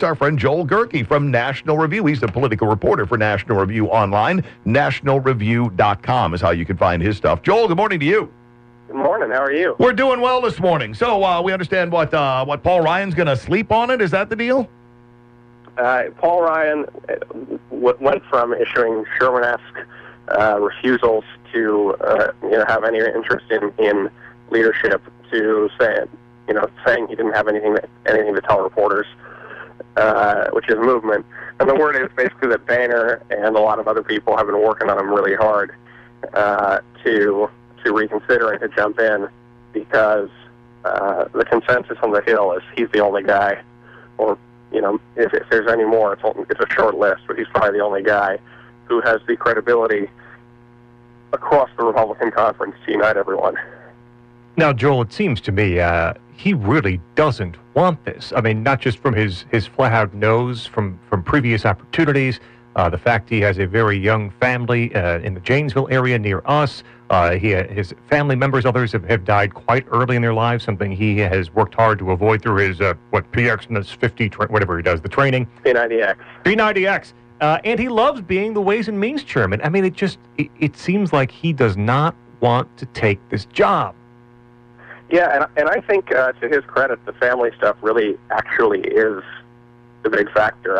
Our friend Joel Gehrke from National Review. He's the political reporter for National Review online. NationalReview.com is how you can find his stuff. Joel, good morning to you. Good morning. How are you? We're doing well this morning. So we understand what Paul Ryan's going to sleep on it. Is that the deal? Paul Ryan went from issuing Sherman-esque refusals to have any interest in leadership to saying he didn't have anything to tell reporters. Which is movement. And the word is basically that Boehner and a lot of other people have been working on him really hard to reconsider and to jump in because the consensus on the Hill is he's the only guy, or, if there's any more, it's a short list, but he's probably the only guy who has the credibility across the Republican conference to unite everyone. Now, Joel, it seems to me he really doesn't want this. I mean, not just from his flat-out nose, from previous opportunities, the fact he has a very young family in the Janesville area near us. His family members, others have died quite early in their lives, something he has worked hard to avoid through his, PX and his 50, whatever he does, the training. P90X. P90X. And he loves being the Ways and Means chairman. I mean, it seems like he does not want to take this job. Yeah, and I think to his credit, the family stuff really actually is the big factor.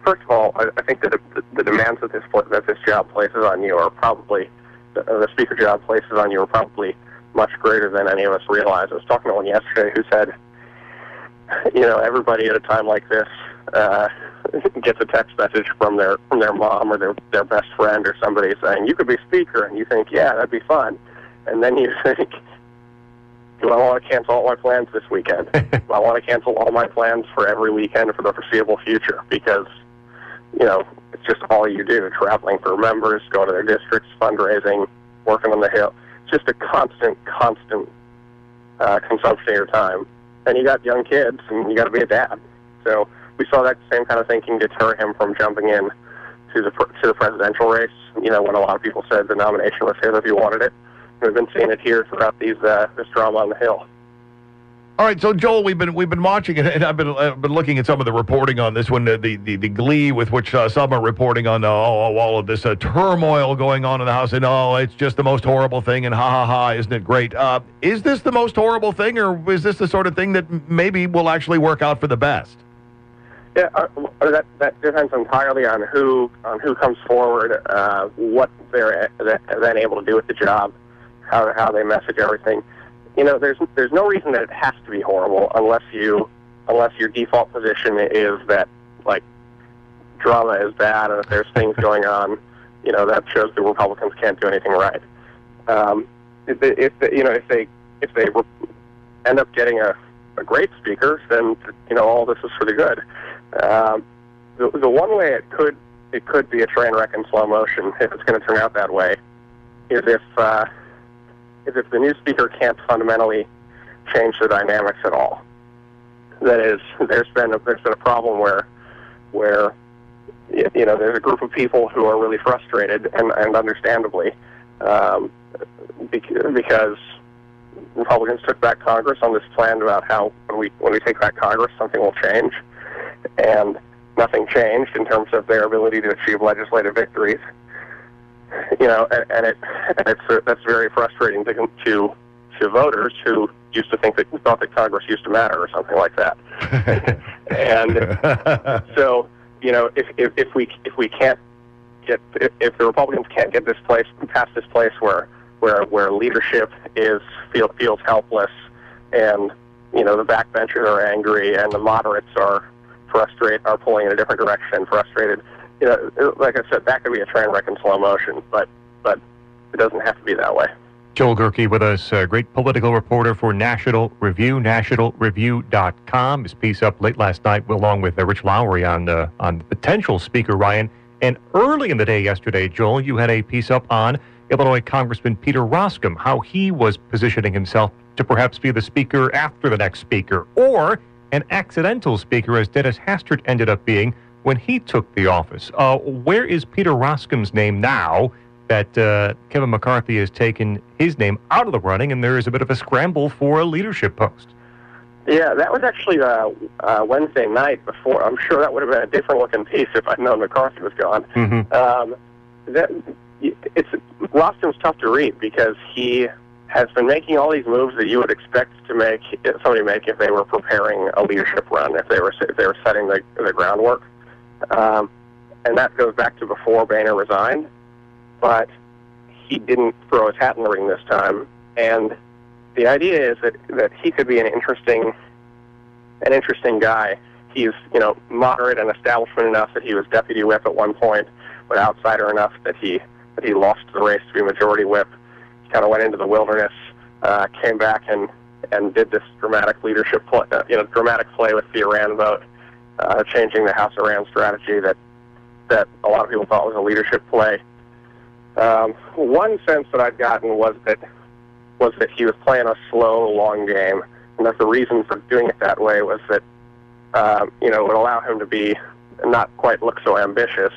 First of all, I think that the demands that this job places on you are probably the speaker job places on you are probably much greater than any of us realize. I was talking to one yesterday who said, everybody at a time like this gets a text message from their mom or their best friend or somebody saying, "You could be speaker," and you think, "Yeah, that'd be fun," and then you think, do I want to cancel all my plans this weekend? Do I want to cancel all my plans for every weekend for the foreseeable future? Because, it's just all you do, traveling for members, going to their districts, fundraising, working on the Hill. It's just a constant consumption of your time. And you got young kids, and you got to be a dad. So we saw that same kind of thinking deter him from jumping in to the presidential race, when a lot of people said the nomination was his if he wanted it. We've been seeing it here throughout this drama on the Hill. All right, so Joel, we've been watching it, and I've been looking at some of the reporting on this one, the glee with which some are reporting on all of this turmoil going on in the House, and it's just the most horrible thing, and ha, isn't it great? Is this the most horrible thing, or is this the sort of thing that maybe will actually work out for the best? Yeah, that depends entirely on who comes forward, what they're then able to do with the job, how they message everything. There's no reason that it has to be horrible unless your default position is that drama is bad, and if there's things going on, that shows the Republicans can't do anything right. If they end up getting a great speaker, then all this is for the good. The one way it could be a train wreck in slow motion, if it's going to turn out that way, is if the new speaker can't fundamentally change the dynamics at all. That is, there's been a problem where there's a group of people who are really frustrated, and understandably, because Republicans took back Congress on this plan about how when we take back Congress, something will change, and nothing changed in terms of their ability to achieve legislative victories. That's very frustrating to voters who used to thought that Congress used to matter or something like that. And so, if the Republicans can't get this place past this place where leadership feels helpless, and the backbenchers are angry, and the moderates are pulling in a different direction, frustrated. Like I said, that could be a train wreck in slow motion, but it doesn't have to be that way. Joel Gehrke with us, great political reporter for National Review, nationalreview.com. His piece up late last night along with Rich Lowry on potential Speaker Ryan. And early in the day yesterday, Joel, you had a piece up on Illinois Congressman Peter Roskam, how he was positioning himself to perhaps be the speaker after the next speaker, or an accidental speaker, as Dennis Hastert ended up being when he took the office. Where is Peter Roskam's name now that Kevin McCarthy has taken his name out of the running, and there is a bit of a scramble for a leadership post? Yeah, that was actually Wednesday night before. I'm sure that would have been a different looking piece if I'd known McCarthy was gone. Rostam's tough to read because he has been making all these moves that you would expect to somebody make if they were preparing a leadership run, if they were setting the groundwork, and that goes back to before Boehner resigned. But he didn't throw his hat in the ring this time, and the idea is that he could be an interesting guy. He's moderate and establishment enough that he was deputy whip at one point, but outsider enough that he lost the race to be majority whip. He kind of went into the wilderness, came back and did this dramatic leadership play, dramatic play with the Iran vote, changing the House Iran strategy that a lot of people thought was a leadership play. One sense that I'd gotten was that he was playing a slow, long game, and that the reason for doing it that way was that it would allow him to be not quite look so ambitious,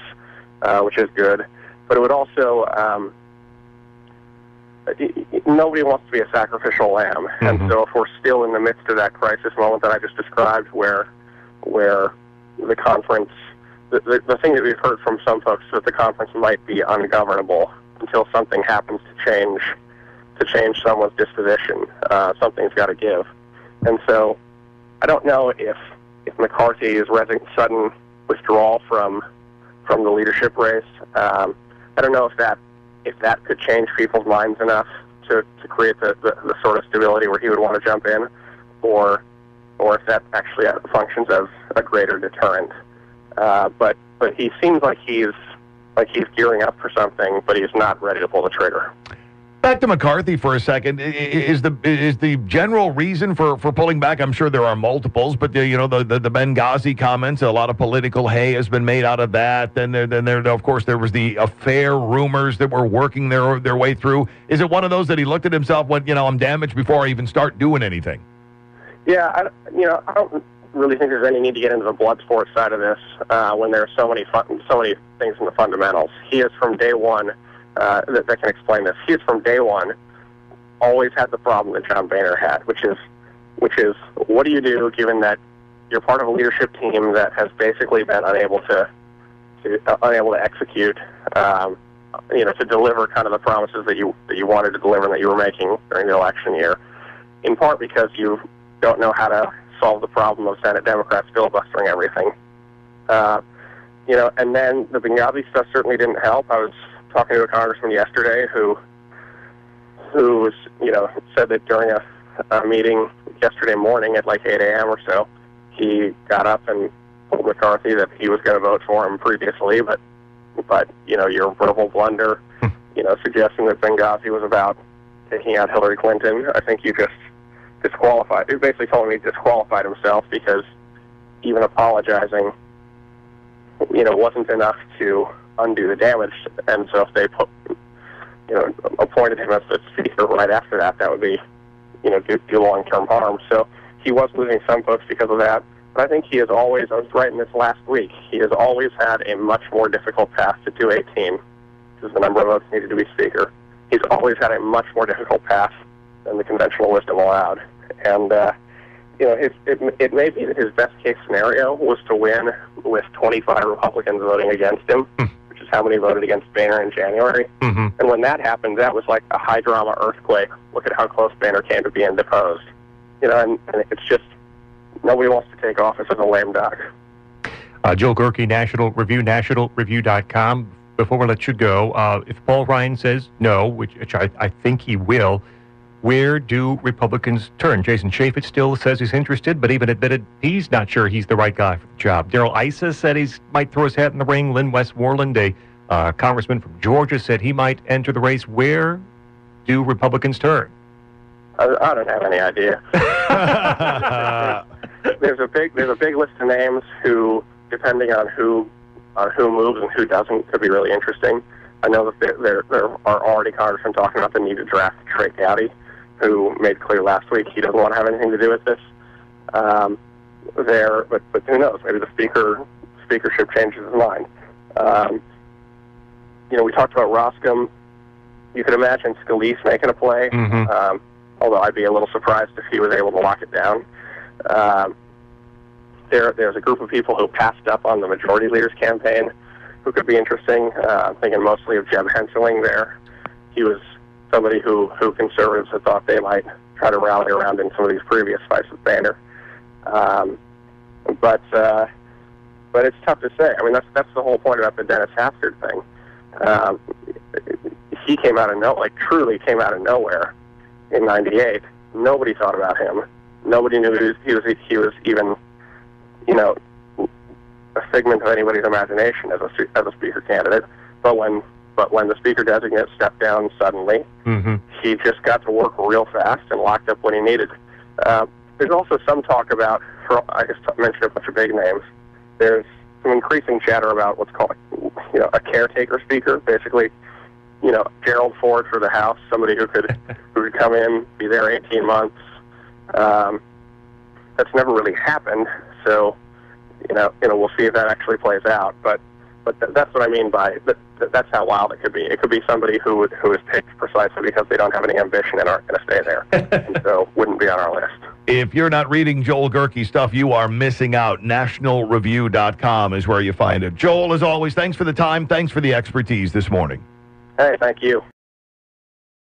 which is good, but it would also nobody wants to be a sacrificial lamb, and so if we're still in the midst of that crisis moment that I just described, where the conference, the thing that we've heard from some folks is that the conference might be ungovernable until something happens to change someone's disposition. Something's got to give. And so I don't know if McCarthy's sudden withdrawal from the leadership race, I don't know if that could change people's minds enough to create the sort of stability where he would want to jump in, or if that actually functions as a greater deterrent. But he seems like he's gearing up for something, but he's not ready to pull the trigger. Back to McCarthy for a second. Is the general reason for pulling back? I'm sure there are multiples, but the Benghazi comments, a lot of political hay has been made out of that. Then of course there was the affair rumors that were working their way through. Is it one of those that he looked at himself, went, I'm damaged before I even start doing anything? Yeah, I don't really think there's any need to get into the blood sports side of this when there are so many things in the fundamentals. He is from day one. That can explain this. He has from day one always had the problem that John Boehner had, which is what do you do given that you're part of a leadership team that has basically been unable to execute, to deliver kind of the promises that you wanted to deliver and that you were making during the election year, in part because you don't know how to solve the problem of Senate Democrats filibustering everything. And then the Benghazi stuff certainly didn't help. I was talking to a congressman yesterday who said that during a meeting yesterday morning at like 8 a.m. or so, he got up and told McCarthy that he was going to vote for him previously, but your verbal blunder, suggesting that Benghazi was about taking out Hillary Clinton, I think you just disqualified. He basically told me he disqualified himself because even apologizing, wasn't enough to undo the damage, and so if they appointed him as the speaker right after that, that would be, do long-term harm. So he was losing some votes because of that. But I think he has always, I was writing this last week, he has always had a much more difficult path to 218, because the number of votes needed to be speaker. He's always had a much more difficult path than the conventional wisdom allowed. And, it may be that his best-case scenario was to win with 25 Republicans voting against him, which is how many voted against Boehner in January. And when that happened, that was like a high-drama earthquake. Look at how close Boehner came to being deposed. And it's just, nobody wants to take office as a lame duck. Joe Gehrke, National Review, nationalreview.com. Before we let you go, if Paul Ryan says no, which I think he will, where do Republicans turn? Jason Chaffetz still says he's interested, but even admitted he's not sure he's the right guy for the job. Darrell Issa said he might throw his hat in the ring. Lynn Westmoreland, a congressman from Georgia, said he might enter the race. Where do Republicans turn? I don't have any idea. There's a big list of names who, depending on who moves and who doesn't, could be really interesting. I know that there are already congressmen talking about the need to draft Trey Gowdy, who made clear last week he doesn't want to have anything to do with this. But who knows? Maybe the speakership changes his mind. We talked about Rostam. You could imagine Scalise making a play, although I'd be a little surprised if he was able to lock it down. There's a group of people who passed up on the majority leader's campaign who could be interesting. I'm thinking mostly of Jeb Henseling there. He was somebody who conservatives had thought they might try to rally around in some of these previous fights with Boehner. But it's tough to say. I mean, that's the whole point about the Dennis Hastert thing. He came out of truly came out of nowhere in '98. Nobody thought about him. Nobody knew he was even, a figment of anybody's imagination as a speaker candidate. But when the speaker designate stepped down suddenly, he just got to work real fast and locked up what he needed. There's also some talk about, I just mentioned a bunch of big names. There's some increasing chatter about what's called, a caretaker speaker. Basically, Gerald Ford for the House, somebody who could come in, be there 18 months. That's never really happened. So, we'll see if that actually plays out. But that's what I mean by that's how wild it could be. It could be somebody who is picked precisely because they don't have any ambition and aren't going to stay there, and so wouldn't be on our list. If you're not reading Joel Gehrke stuff, you are missing out. NationalReview.com is where you find it. Joel, as always, thanks for the time. Thanks for the expertise this morning. Hey, thank you.